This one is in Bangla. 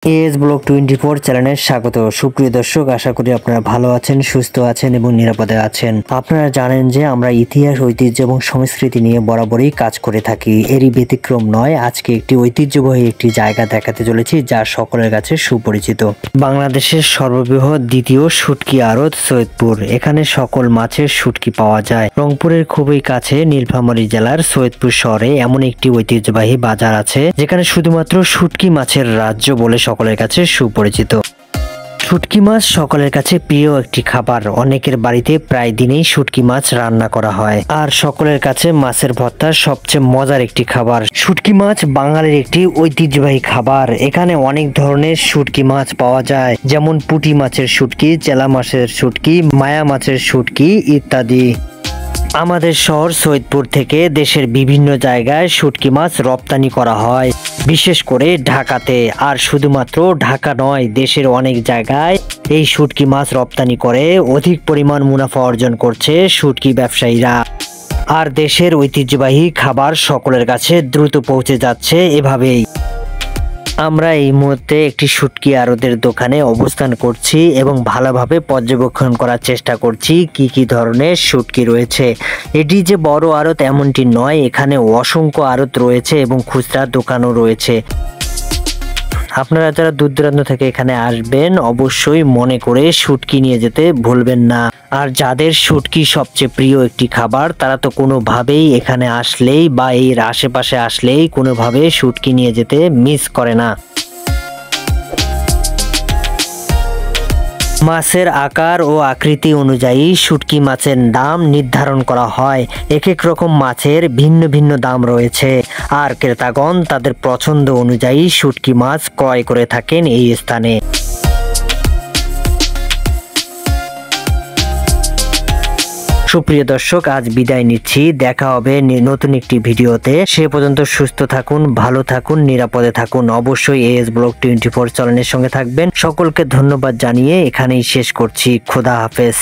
এএস ব্লগ 24 চ্যানেলে স্বাগত। সুপ্রিয় দর্শক, আশা করি আপনারা ভালো আছেন, সুস্থ আছেন এবং নিরাপদে আছেন। আপনারা জানেন যে আমরা ইতিহাস, ঐতিহ্য এবং সংস্কৃতি নিয়ে বরাবরই কাজ করে থাকি। এরই ব্যতিক্রম নয়। আজকে একটি ঐতিহ্যবাহী একটি জায়গা দেখাতে চলেছি যা সকলের কাছে সুপরিচিত। বাংলাদেশের সর্ববৃহৎ দ্বিতীয় শুটকি আড়ত সৈয়দপুর। এখানে সকল মাছের শুটকি পাওয়া যায়। রংপুরের খুবই কাছে নীলফামারী জেলার সৈয়দপুর শহরে এমন একটি ঐতিহ্যবাহী বাজার আছে যেখানে শুধুমাত্র শুটকি মাছের রাজ্য বলে সকলের কাছে সুপরিচিত। শুটকি মাছ সকলের কাছে প্রিয় একটি খাবার। অনেকের বাড়িতে প্রায় দিনেই শুটকি মাছ রান্না করা হয়, আর সকলের কাছে মাছের ভর্তা সবচেয়ে মজার একটি খাবার। শুটকি মাছ বাঙালির একটি ঐতিহ্যবাহী খাবার। এখানে অনেক ধরনের শুটকি মাছ পাওয়া যায়, যেমন পুঁটি মাছের শুটকি, চেলা মাছের শুটকি, মায়া মাছের শুটকি ইত্যাদি। আমাদের শহর সৈয়দপুর থেকে দেশের বিভিন্ন জায়গায় শুটকি মাছ রপ্তানি করা হয়, বিশেষ করে ঢাকাতে। আর শুধুমাত্র ঢাকা নয়, দেশের অনেক জায়গায় এই শুটকি মাছ রপ্তানি করে অধিক পরিমাণ মুনাফা অর্জন করছে শুটকি ব্যবসায়ীরা। আর দেশের ঐতিহ্যবাহী খাবার সকলের কাছে দ্রুত পৌঁছে যাচ্ছে এভাবেই। আমরা এই মুহূর্তে একটি শুটকি আড়তের দোকানে অবস্থান করছি এবং ভালোভাবে পর্যবেক্ষণ করার চেষ্টা করছি কি কি ধরনের শুটকি রয়েছে। এটি যে বড় আড়ত এমনটি নয়, এখানে অসংখ্য আড়ত রয়েছে এবং খুচরা দোকানও রয়েছে। আপনারা যারা দূর দূরান্ত থেকে এখানে আসবেন অবশ্যই মনে করে শুটকি নিয়ে যেতে ভুলবেন না। আর যাদের শুটকি সবচেয়ে প্রিয় একটি খাবার, তারা তো কোনোভাবেই এখানে আসলেই বা এর আশেপাশে আসলেই কোনোভাবে শুটকি নিয়ে যেতে মিস করে না। মাছের আকার ও আকৃতি অনুযায়ী শুটকি মাছের দাম নির্ধারণ করা হয়। এক এক রকম মাছের ভিন্ন ভিন্ন দাম রয়েছে, আর ক্রেতাগণ তাদের পছন্দ অনুযায়ী শুটকি মাছ ক্রয় করে থাকেন এই স্থানে। সুপ্রিয় দর্শক, আজ বিদায় নিচ্ছি। দেখা হবে নতুন একটি ভিডিওতে। সে পর্যন্ত সুস্থ থাকুন, ভালো থাকুন, নিরাপদে থাকুন। অবশ্যই এএস ব্লগ 24 চ্যানেলের সঙ্গে থাকবেন। সকলকে ধন্যবাদ জানিয়ে এখানেই শেষ করছি। খোদা হাফেজ।